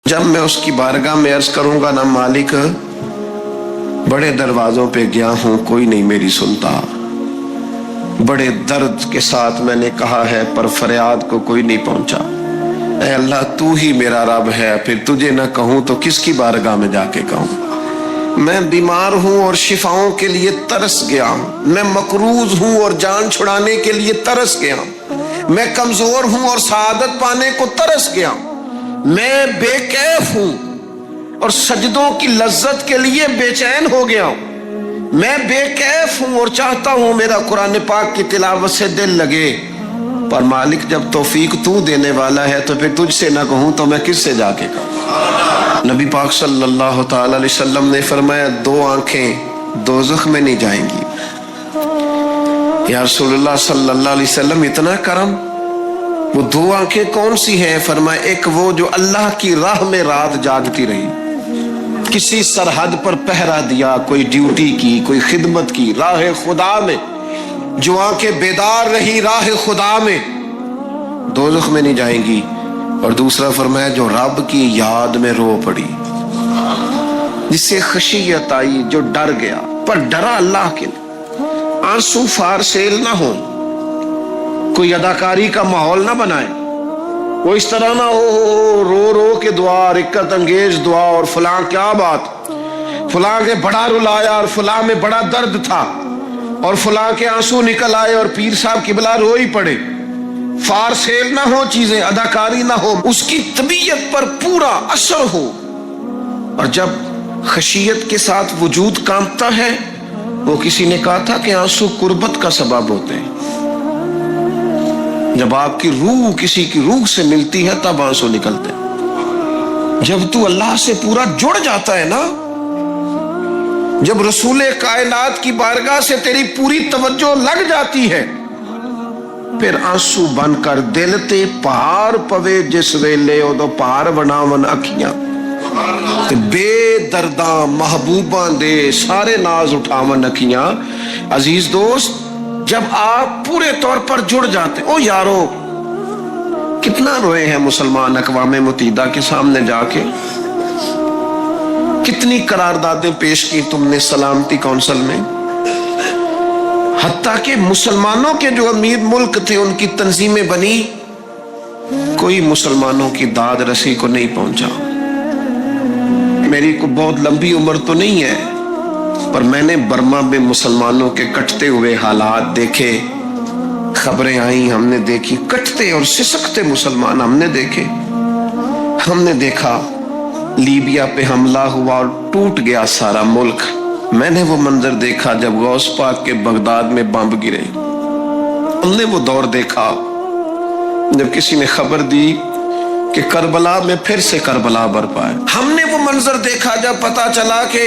جب میں اس کی بارگاہ میں عرض کروں گا نا مالک بڑے دروازوں پہ گیا ہوں کوئی نہیں میری سنتا، بڑے درد کے ساتھ میں نے کہا ہے پر فریاد کو کوئی نہیں پہنچا، اے اللہ تو ہی میرا رب ہے، پھر تجھے نہ کہوں تو کس کی بارگاہ میں جا کے کہوں؟ میں بیمار ہوں اور شفاؤں کے لیے ترس گیا ہوں، میں مقروض ہوں اور جان چھڑانے کے لیے ترس گیا ہوں، میں کمزور ہوں اور سعادت پانے کو ترس گیا ہوں، میں بے کیف ہوں اور سجدوں کی لذت کے لیے بے چین ہو گیا ہوں، میں بے کیف ہوں اور چاہتا ہوں میرا قرآن پاک کی تلاوت سے دل لگے، پر مالک جب توفیق تو دینے والا ہے تو پھر تجھ سے نہ کہوں تو میں کس سے جا کے کہوں؟ نبی پاک صلی اللہ تعالی علیہ وسلم نے فرمایا دو آنکھیں دوزخ میں نہیں جائیں گی۔ یا رسول اللہ صلی اللہ علیہ وسلم اتنا کرم، وہ دو آنکھیں کون سی ہیں؟ فرمایا ایک وہ جو اللہ کی راہ میں رات جاگتی رہی، کسی سرحد پر پہرا دیا، کوئی ڈیوٹی کی، کوئی خدمت کی، راہ خدا میں جو آنکھیں بیدار رہی راہ خدا میں، دوزخ میں نہیں جائیں گی۔ اور دوسرا فرمایا جو رب کی یاد میں رو پڑی، جس سے خشیت آئی، جو ڈر گیا پر ڈرا اللہ کے لیے، آنسو فار سیل نہ ہو، کوئی اداکاری کا ماحول نہ بنائے، وہ اس طرح نہ ہو رو رو کے دعا، رکت انگیز دعا، اور فلاں کیا بات، فلاں کے بڑا رلایا اور فلاں میں بڑا درد تھا اور فلاں کے آنسو نکل آئے اور پیر صاحب قبلہ رو ہی پڑے، فار سیل نہ ہو چیزیں، اداکاری نہ ہو، اس کی طبیعت پر پورا اثر ہو۔ اور جب خشیت کے ساتھ وجود کانپتا ہے، وہ کسی نے کہا تھا کہ آنسو قربت کا سبب ہوتے ہیں، جب آپ کی روح کسی کی روح سے ملتی ہے تب آنسو نکلتے ہیں۔ جب تو اللہ سے پورا جڑ جاتا ہے نا، جب رسول کائنات کی بارگاہ سے تیری پوری توجہ لگ جاتی ہے، پھر آنسو بن کر دل تے پہاڑ پوے جس ویلے او دو پہاڑ بناون اکھیاں، بے درداں محبوباں دے سارے ناز اٹھاون اکھیاں۔ عزیز دوست، جب آپ پورے طور پر جڑ جاتے، او یارو کتنا روئے ہیں مسلمان اقوام متحدہ کے سامنے جا کے، کتنی قراردادیں پیش کی تم نے سلامتی کونسل میں، حتیٰ کہ مسلمانوں کے جو امیر ملک تھے ان کی تنظیمیں بنی، کوئی مسلمانوں کی داد رسی کو نہیں پہنچا۔ میری کو بہت لمبی عمر تو نہیں ہے، پر میں نے برما میں مسلمانوں کے کٹتے ہوئے حالات دیکھے، خبریں آئیں، ہم نے دیکھی، کٹتے اور سسکتے مسلمان ہم نے دیکھے۔ ہم نے دیکھا لیبیا پہ حملہ ہوا اور ٹوٹ گیا سارا ملک۔ میں نے وہ منظر دیکھا جب غوث پاک کے بغداد میں بمب گرے۔ ہم نے وہ دور دیکھا جب کسی نے خبر دی کہ کربلا میں پھر سے کربلا برپا ہے۔ ہم نے وہ منظر دیکھا جب پتا چلا کہ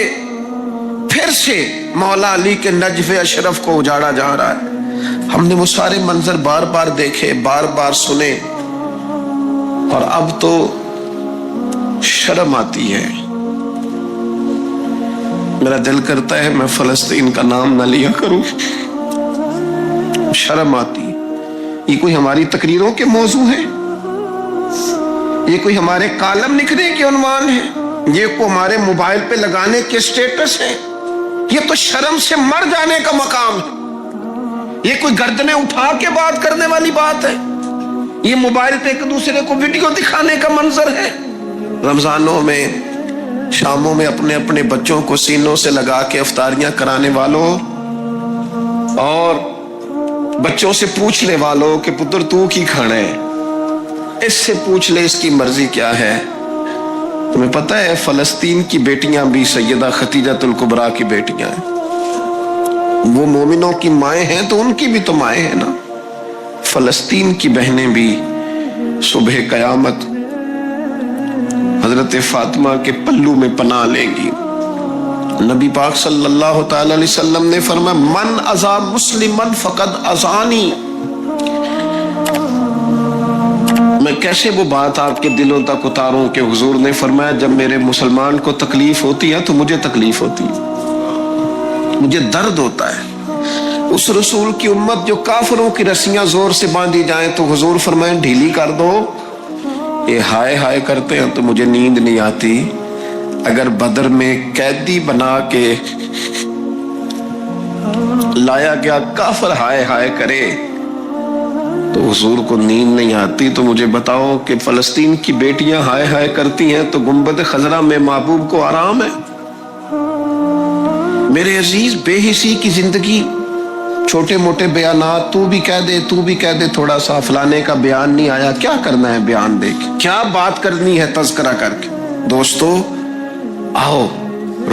پھر سے مولا علی کے نجف اشرف کو اجاڑا جا رہا ہے۔ ہم نے وہ سارے منظر بار بار دیکھے، بار بار سنے، اور اب تو شرم آتی ہے۔ میرا دل کرتا ہے میں فلسطین کا نام نہ لیا کروں، شرم آتی۔ یہ کوئی ہماری تقریروں کے موضوع ہیں؟ یہ کوئی ہمارے کالم لکھنے کے عنوان ہیں؟ یہ کوئی ہمارے موبائل پہ لگانے کے سٹیٹس ہیں؟ یہ تو شرم سے مر جانے کا مقام ہے۔ یہ کوئی گردنیں اٹھا کے بات کرنے والی بات ہے؟ یہ موبائل پہ ایک دوسرے کو ویڈیو دکھانے کا منظر ہے؟ رمضانوں میں، شاموں میں اپنے اپنے بچوں کو سینوں سے لگا کے افطاریاں کرانے والوں اور بچوں سے پوچھنے والوں کہ پتر تو کی کھانا ہے، اس سے پوچھ لے اس کی مرضی کیا ہے۔ تمہیں پتہ ہے فلسطین کی بیٹیاں بھی سیدہ خدیجۃ الکبریٰ کی بیٹیاں ہیں، وہ مومنوں کی مائیں ہیں تو ان کی بھی تو مائیں ہیں نا۔ فلسطین کی بہنیں بھی صبح قیامت حضرت فاطمہ کے پلو میں پناہ لیں گی۔ نبی پاک صلی اللہ تعالی علیہ وسلم نے فرمایا من اذا مسلمن فقد اذانی۔ میں کیسے وہ بات آپ کے دلوں تک اتاروں کہ حضور نے فرمایا جب میرے مسلمان کو تکلیف ہوتی ہے تو مجھے تکلیف ہوتی ہے، مجھے درد ہوتا ہے۔ اس رسول کی امت جو کافروں کی رسیاں زور سے باندھی جائیں تو حضور فرمائیں ڈھیلی کر دو، یہ ہائے ہائے کرتے ہیں تو مجھے نیند نہیں آتی. اگر بدر میں قیدی بنا کے لایا گیا کافر ہائے ہائے کرے تو حضور کو نیند نہیں آتی، تو مجھے بتاؤ کہ فلسطین کی بیٹیاں ہائے ہائے کرتی ہیں تو گنبد خضرا میں محبوب کو آرام ہے؟ میرے عزیز، بے حسی کی زندگی، چھوٹے موٹے بیانات، تو بھی کہہ دے تھوڑا سا، فلانے کا بیان نہیں آیا، کیا کرنا ہے بیان دے کے، کیا بات کرنی ہے تذکرہ کر کے. دوستو آؤ،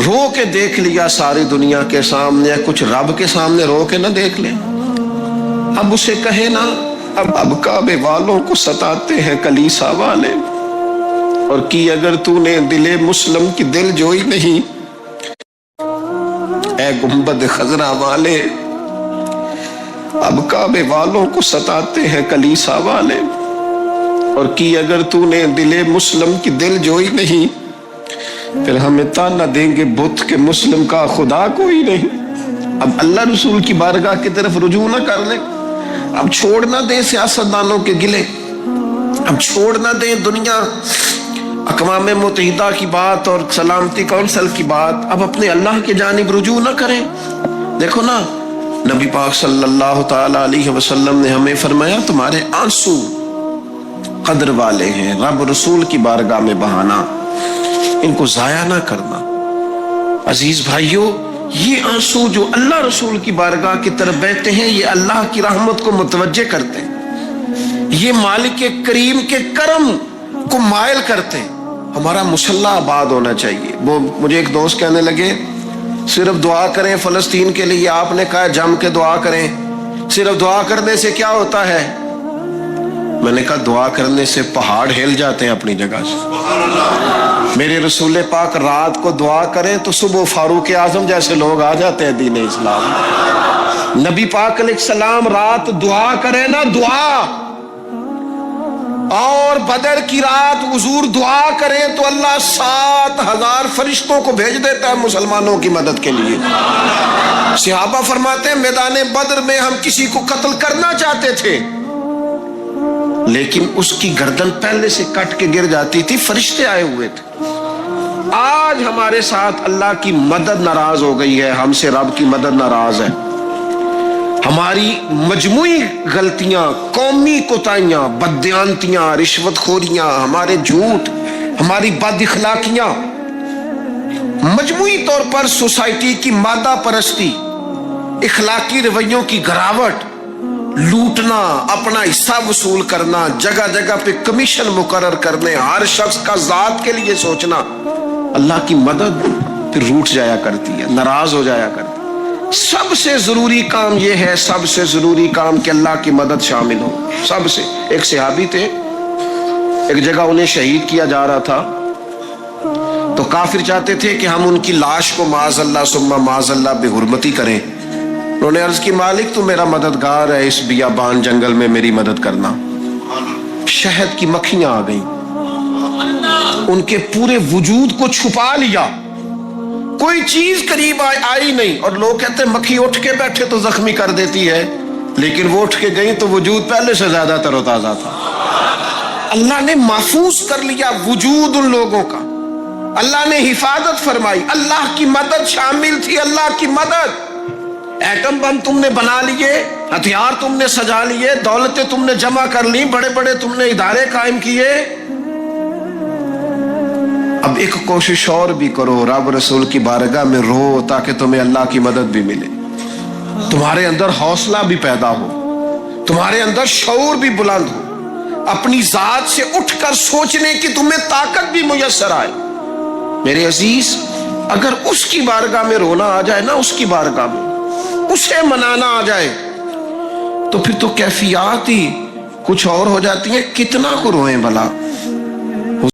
رو کے دیکھ لیا ساری دنیا کے سامنے، کچھ رب کے سامنے رو کے نہ دیکھ لیں. اب اسے کہے نا، اب کعبے والوں کو ستاتے ہیں کلیسا والے، اور کی اگر تو نے دل مسلم کی دل جوئی نہیں، اے گنبد خضرا والے، اب کعبے والوں کو ستاتے ہیں کلیسا والے، اور کی اگر تو نے دل مسلم کی دل جوئی نہیں، پھر ہمیں تانا دیں گے بت کے مسلم کا خدا کوئی نہیں. اب اللہ رسول کی بارگاہ کی طرف رجوع نہ کر لیں، اب چھوڑ نہ دیں سیاستدانوں کے گلے، اب چھوڑ نہ دیں دنیا اقوام متحدہ کی بات اور سلامتی کونسل کی بات، اب اپنے اللہ کی جانب رجوع نہ کریں. دیکھو نا، نبی پاک صلی اللہ تعالی علیہ وسلم نے ہمیں فرمایا تمہارے آنسو قدر والے ہیں، رب رسول کی بارگاہ میں بہانا، ان کو ضائع نہ کرنا. عزیز بھائیو، یہ آنسو جو اللہ رسول کی بارگاہ کی طرف بہتے ہیں، یہ اللہ کی رحمت کو متوجہ کرتے ہیں، یہ مالک کریم کے کرم کو مائل کرتے ہیں. ہمارا مسلح آباد ہونا چاہیے. وہ مجھے ایک دوست کہنے لگے صرف دعا کریں فلسطین کے لیے، آپ نے کہا جم کے دعا کریں، صرف دعا کرنے سے کیا ہوتا ہے؟ میں نے کہا دعا کرنے سے پہاڑ ہل جاتے ہیں اپنی جگہ سے. میرے رسول پاک رات کو دعا کریں تو صبح فاروق اعظم جیسے لوگ آ جاتے ہیں دین اسلام. نبی پاک علیہ السلام رات دعا کریں نا، دعا، اور بدر کی رات حضور دعا کریں تو اللہ 7,000 فرشتوں کو بھیج دیتا ہے مسلمانوں کی مدد کے لیے. صحابہ فرماتے ہیں میدان بدر میں ہم کسی کو قتل کرنا چاہتے تھے، لیکن اس کی گردن پہلے سے کٹ کے گر جاتی تھی، فرشتے آئے ہوئے تھے. آج ہمارے ساتھ اللہ کی مدد ناراض ہو گئی ہے، ہم سے رب کی مدد ناراض ہے. ہماری مجموعی غلطیاں، قومی کوتاہیاں، بددیانتیاں، رشوت خوریاں، ہمارے جھوٹ، ہماری بد اخلاقیاں، مجموعی طور پر سوسائٹی کی مادہ پرستی، اخلاقی رویوں کی گراوٹ، لوٹنا، اپنا حصہ وصول کرنا، جگہ جگہ پہ کمیشن مقرر کرنے، ہر شخص کا ذات کے لیے سوچنا، اللہ کی مدد پھر روٹ جایا کرتی ہے، ناراض ہو جایا کرتی ہے. سب سے ضروری کام یہ ہے، سب سے ضروری کام کہ اللہ کی مدد شامل ہو. سب سے. ایک صحابی تھے، ایک جگہ انہیں شہید کیا جا رہا تھا، تو کافر چاہتے تھے کہ ہم ان کی لاش کو معاذ اللہ ثم معاذ اللہ بے حرمتی کریں. انہوں نے عرض کی مالک تو میرا مددگار ہے، اس بیابان جنگل میں میری مدد کرنا. شہد کی مکھیاں آ گئیں، ان کے پورے وجود کو چھپا لیا، کوئی چیز قریب آئی نہیں. اور لوگ کہتے ہیں مکھی اٹھ کے بیٹھے تو زخمی کر دیتی ہے، لیکن وہ اٹھ کے گئی تو وجود پہلے سے زیادہ تر و تازہ تھا. اللہ نے محفوظ کر لیا وجود ان لوگوں کا، اللہ نے حفاظت فرمائی، اللہ کی مدد شامل تھی. اللہ کی مدد. ایٹم بم تم نے بنا لیے، ہتھیار تم نے سجا لیے، دولتیں تم نے جمع کر لی، بڑے بڑے تم نے ادارے قائم کیے. اب ایک کوشش اور بھی کرو، رب رسول کی بارگاہ میں رو تاکہ تمہیں اللہ کی مدد بھی ملے، تمہارے اندر حوصلہ بھی پیدا ہو، تمہارے اندر شعور بھی بلند ہو، اپنی ذات سے اٹھ کر سوچنے کی تمہیں طاقت بھی میسر آئے. میرے عزیز، اگر اس کی بارگاہ میں رونا آ جائے نا، اس کی بارگاہ میں اسے منانا آ جائے، تو پھر تو کیفیات ہی کچھ اور ہو جاتی ہیں. کتنا کو روئیں بھلا.